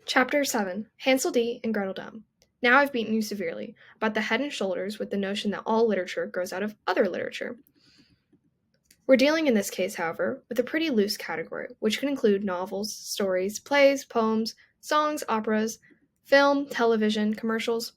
Chapter 7 Hansel D. and Gretel Dumb. Now I've beaten you severely about the head and shoulders with the notion that all literature grows out of other literature. We're dealing in this case, however, with a pretty loose category, which can include novels, stories, plays, poems, songs, operas, film, television, commercials,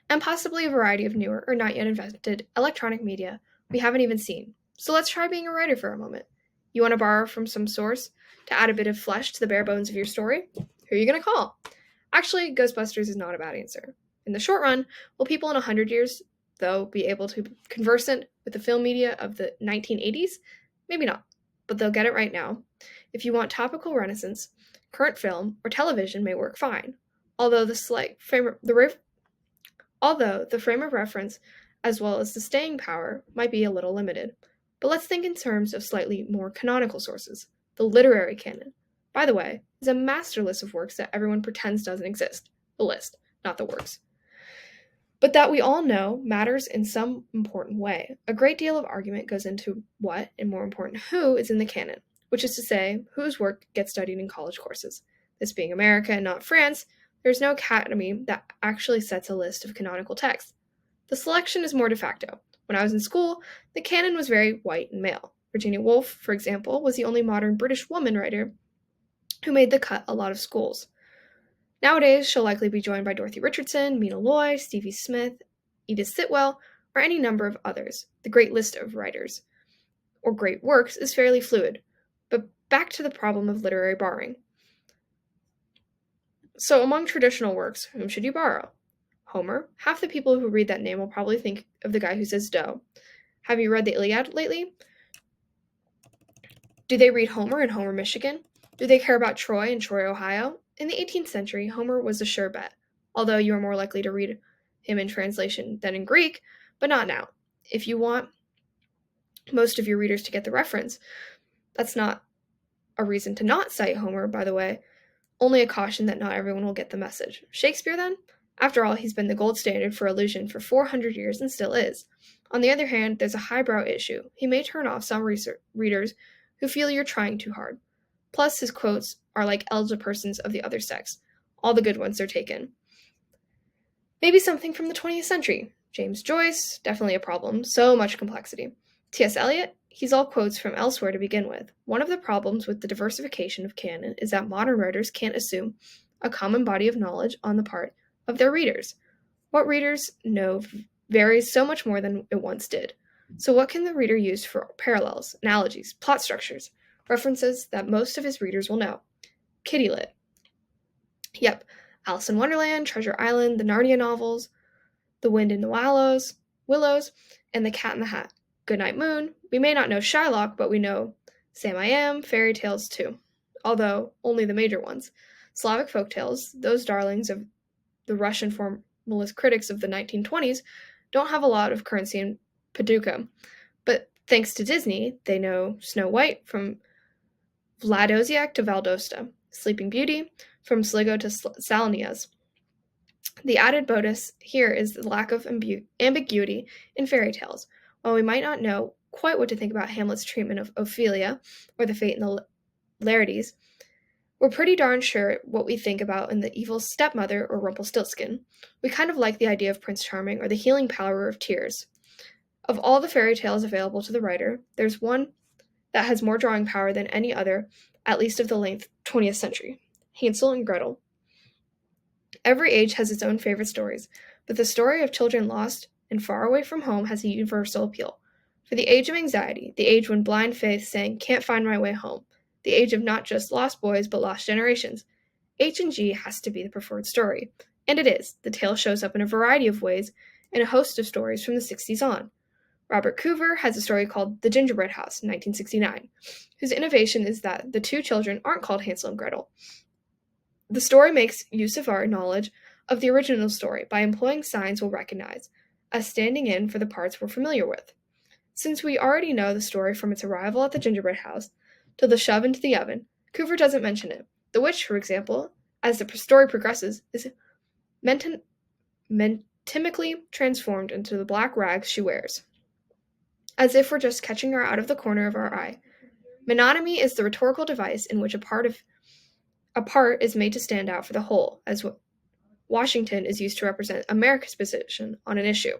and possibly a variety of newer or not yet invented electronic media we haven't even seen. So let's try being a writer for a moment. You want to borrow from some source to add a bit of flesh to the bare bones of your story? Who are you going to call? Actually, Ghostbusters is not a bad answer. In the short run, will people in 100 years, though, be able to be conversant with the film media of the 1980s? Maybe not, but they'll get it right now. If you want topical renaissance, current film or television may work fine, although the frame of reference, as well as the staying power, might be a little limited. But let's think in terms of slightly more canonical sources. The literary canon, by the way, is a master list of works that everyone pretends doesn't exist. The list, not the works. But that we all know matters in some important way. A great deal of argument goes into what, and more important, who is in the canon, which is to say, whose work gets studied in college courses. This being America and not France, there's no academy that actually sets a list of canonical texts. The selection is more de facto. When I was in school, the canon was very white and male. Virginia Woolf, for example, was the only modern British woman writer who made the cut a lot of schools. Nowadays, she'll likely be joined by Dorothy Richardson, Mina Loy, Stevie Smith, Edith Sitwell, or any number of others. The great list of writers, or great works, is fairly fluid. But back to the problem of literary borrowing. So among traditional works, whom should you borrow? Homer. Half the people who read that name will probably think of the guy who says dough. Have you read the Iliad lately? Do they read Homer in Homer, Michigan? Do they care about Troy in Troy, Ohio? In the 18th century, Homer was a sure bet, although you are more likely to read him in translation than in Greek, but not now. If you want most of your readers to get the reference, that's not a reason to not cite Homer, by the way, only a caution that not everyone will get the message. Shakespeare, then? After all, he's been the gold standard for allusion for 400 years and still is. On the other hand, there's a highbrow issue. He may turn off some readers who feel you're trying too hard. Plus, his quotes are like elder persons of the other sex. All the good ones are taken. Maybe something from the 20th century. James Joyce, definitely a problem. So much complexity. T.S. Eliot, he's all quotes from elsewhere to begin with. One of the problems with the diversification of canon is that modern writers can't assume a common body of knowledge on the part of their readers. What readers know varies so much more than it once did. So what can the reader use for parallels, analogies, plot structures, references that most of his readers will know? Kitty Lit. Yep, Alice in Wonderland, Treasure Island, the Narnia novels, The Wind in the Willows, and The Cat in the Hat. Goodnight Moon. We may not know Shylock, but we know Sam I Am, fairy tales too, although only the major ones. Slavic folktales, those darlings of the Russian formalist critics of the 1920s, don't have a lot of currency in Paducah, but thanks to Disney, they know Snow White from Vladosiak to Valdosta, Sleeping Beauty from Sligo to Salnias. The added bonus here is the lack of ambiguity in fairy tales. While we might not know quite what to think about Hamlet's treatment of Ophelia or the fate in the Laertes, we're pretty darn sure what we think about in The Evil Stepmother or Rumpelstiltskin. We kind of like the idea of Prince Charming or the healing power of tears. Of all the fairy tales available to the writer, there's one that has more drawing power than any other, at least of the late 20th century. Hansel and Gretel. Every age has its own favorite stories, but the story of children lost and far away from home has a universal appeal. For the age of anxiety, the age when blind faith sang, "Can't find my way home," the age of not just lost boys, but lost generations, H&G has to be the preferred story. And it is. The tale shows up in a variety of ways in a host of stories from the 60s on. Robert Coover has a story called The Gingerbread House, 1969, whose innovation is that the two children aren't called Hansel and Gretel. The story makes use of our knowledge of the original story by employing signs we'll recognize, as standing in for the parts we're familiar with. Since we already know the story from its arrival at the gingerbread house to the shove into the oven, Coover doesn't mention it. The witch, for example, as the story progresses, is metimically transformed into the black rags she wears, as if we're just catching her out of the corner of our eye. Menotomy is the rhetorical device in which a part of a part is made to stand out for the whole, as Washington is used to represent America's position on an issue.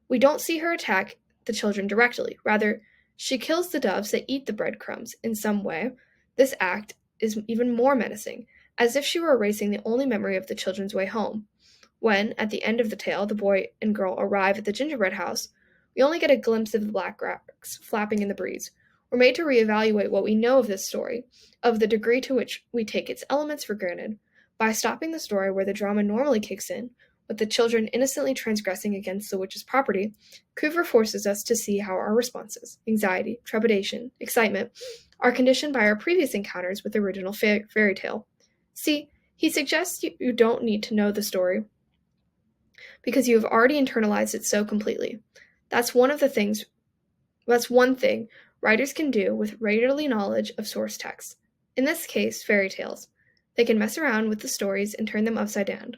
We don't see her attack the children directly. Rather, she kills the doves that eat the breadcrumbs. In some way, this act is even more menacing, as if she were erasing the only memory of the children's way home. When, at the end of the tale, the boy and girl arrive at the gingerbread house, we only get a glimpse of the blackjacks flapping in the breeze. We're made to reevaluate what we know of this story, of the degree to which we take its elements for granted. By stopping the story where the drama normally kicks in, with the children innocently transgressing against the witch's property, Coover forces us to see how our responses, anxiety, trepidation, excitement, are conditioned by our previous encounters with the original fairy tale. See, he suggests you don't need to know the story because you have already internalized it so completely. That's one thing writers can do with readerly knowledge of source texts. In this case, fairy tales. They can mess around with the stories and turn them upside down.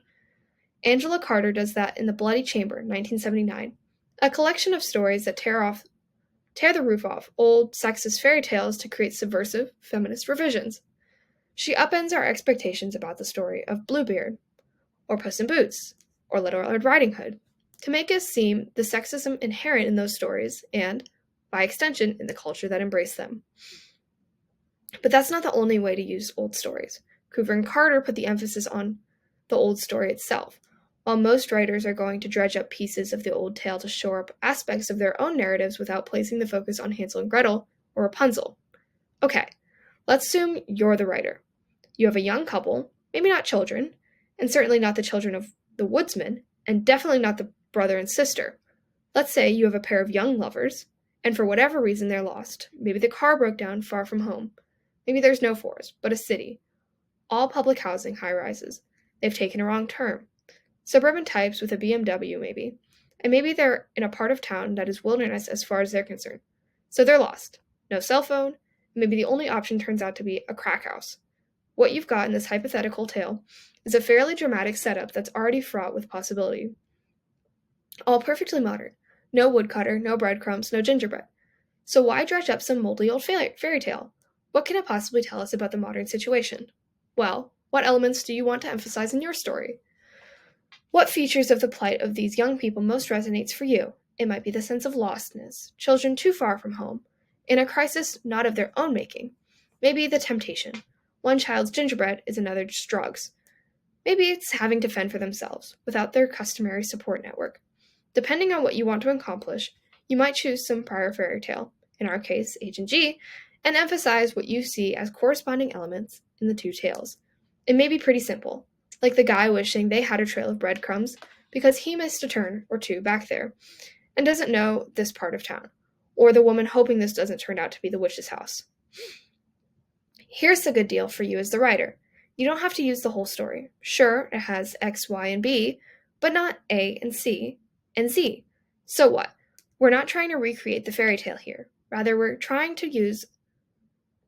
Angela Carter does that in The Bloody Chamber, 1979, a collection of stories that tear the roof off old, sexist fairy tales to create subversive, feminist revisions. She upends our expectations about the story of Bluebeard, or Puss in Boots, or Little Red Riding Hood, to make us see the sexism inherent in those stories and, by extension, in the culture that embraced them. But that's not the only way to use old stories. Coover and Carter put the emphasis on the old story itself, while most writers are going to dredge up pieces of the old tale to shore up aspects of their own narratives without placing the focus on Hansel and Gretel or Rapunzel. Okay, let's assume you're the writer. You have a young couple, maybe not children, and certainly not the children of the woodsman, and definitely not the brother and sister. Let's say you have a pair of young lovers, and for whatever reason they're lost. Maybe the car broke down far from home. Maybe there's no forest, but a city. All public housing, high-rises. They've taken a wrong turn. Suburban types with a BMW, maybe. And maybe they're in a part of town that is wilderness as far as they're concerned. So they're lost. No cell phone. Maybe the only option turns out to be a crack house. What you've got in this hypothetical tale is a fairly dramatic setup that's already fraught with possibility. All perfectly modern. No woodcutter, no breadcrumbs, no gingerbread. So why dredge up some moldy old fairy tale? What can it possibly tell us about the modern situation? Well, what elements do you want to emphasize in your story? What features of the plight of these young people most resonates for you? It might be the sense of lostness, children too far from home, in a crisis not of their own making. Maybe the temptation. One child's gingerbread is another's drugs. Maybe it's having to fend for themselves, without their customary support network. Depending on what you want to accomplish, you might choose some prior fairy tale, in our case, H and G, and emphasize what you see as corresponding elements in the two tales. It may be pretty simple, like the guy wishing they had a trail of breadcrumbs because he missed a turn or two back there and doesn't know this part of town, or the woman hoping this doesn't turn out to be the witch's house. Here's the good deal for you as the writer. You don't have to use the whole story. Sure, it has X, Y, and B, but not A and C and Z. So what? We're not trying to recreate the fairy tale here. Rather, we're trying to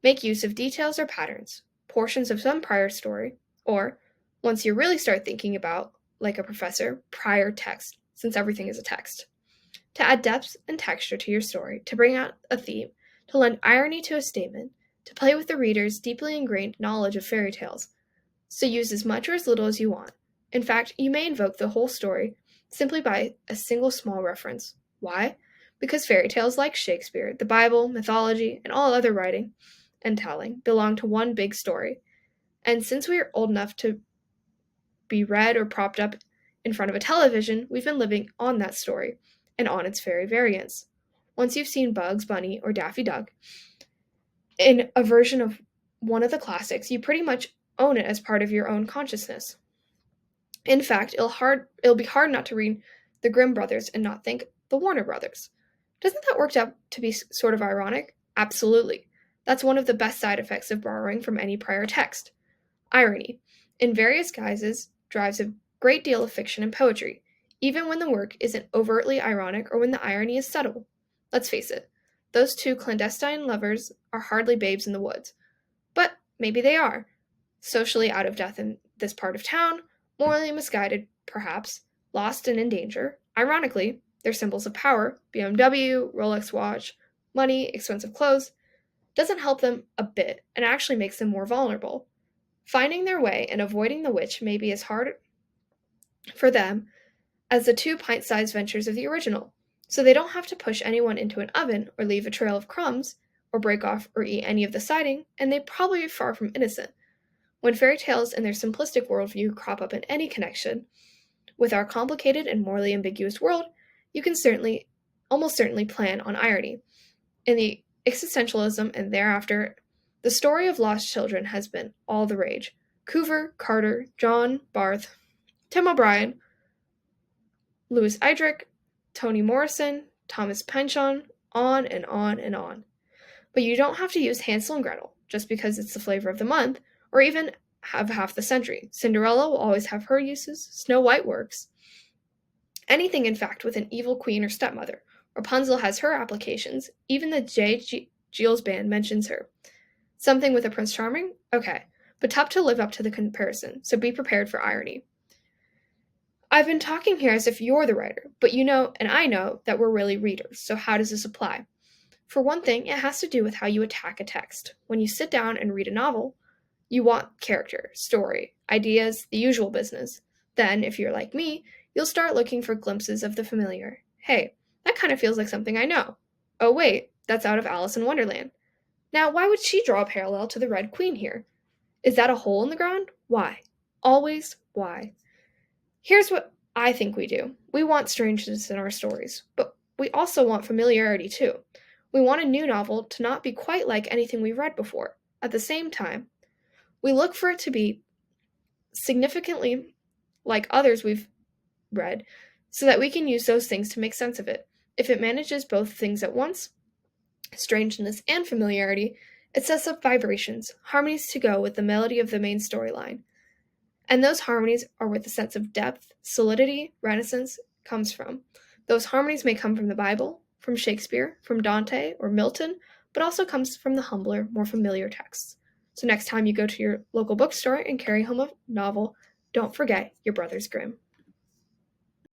make use of details or patterns, portions of some prior story, or, once you really start thinking about, like a professor, prior text, since everything is a text. To add depth and texture to your story, to bring out a theme, to lend irony to a statement, to play with the reader's deeply ingrained knowledge of fairy tales. So use as much or as little as you want. In fact, you may invoke the whole story simply by a single small reference. Why? Because fairy tales like Shakespeare, the Bible, mythology, and all other writing and telling belong to one big story. And since we are old enough to be read or propped up in front of a television, we've been living on that story and on its fairy variants. Once you've seen Bugs Bunny or Daffy Duck in a version of one of the classics, you pretty much own it as part of your own consciousness. In fact, it'll be hard not to read the Grimm brothers and not think the Warner brothers. Doesn't that work out to be sort of ironic? Absolutely. That's one of the best side effects of borrowing from any prior text. Irony, in various guises, drives a great deal of fiction and poetry, even when the work isn't overtly ironic or when the irony is subtle. Let's face it, those two clandestine lovers are hardly babes in the woods. But maybe they are. Socially out of death in this part of town, morally misguided, perhaps, lost and in danger. Ironically, their symbols of power, BMW, Rolex watch, money, expensive clothes, doesn't help them a bit and actually makes them more vulnerable. Finding their way and avoiding the witch may be as hard for them as the two pint-sized ventures of the original, so they don't have to push anyone into an oven or leave a trail of crumbs or break off or eat any of the siding, and they probably are far from innocent. When fairy tales and their simplistic worldview crop up in any connection with our complicated and morally ambiguous world, you can almost certainly plan on irony. In the existentialism and thereafter, the story of lost children has been all the rage. Coover, Carter, John Barth, Tim O'Brien, Louis Eydrick, Toni Morrison, Thomas Pynchon, on and on and on. But you don't have to use Hansel and Gretel just because it's the flavor of the month, or even have half the century. Cinderella will always have her uses, Snow White works. Anything, in fact, with an evil queen or stepmother. Rapunzel has her applications, even the Giles Band mentions her. Something with a Prince Charming? Okay, but tough to live up to the comparison, so be prepared for irony. I've been talking here as if you're the writer, but you know, and I know, that we're really readers, so how does this apply? For one thing, it has to do with how you attack a text. When you sit down and read a novel, you want character, story, ideas, the usual business. Then, if you're like me, you'll start looking for glimpses of the familiar. Hey, that kind of feels like something I know. Oh wait, that's out of Alice in Wonderland. Now, why would she draw a parallel to the Red Queen here? Is that a hole in the ground? Why? Always why? Here's what I think we do. We want strangeness in our stories, but we also want familiarity too. We want a new novel to not be quite like anything we've read before. At the same time, we look for it to be significantly like others we've read so that we can use those things to make sense of it. If it manages both things at once, strangeness and familiarity, it sets up vibrations, harmonies to go with the melody of the main storyline. And those harmonies are where the sense of depth, solidity, renaissance comes from. Those harmonies may come from the Bible, from Shakespeare, from Dante or Milton, but also comes from the humbler, more familiar texts. So next time you go to your local bookstore and carry home a novel, don't forget your Brothers Grimm.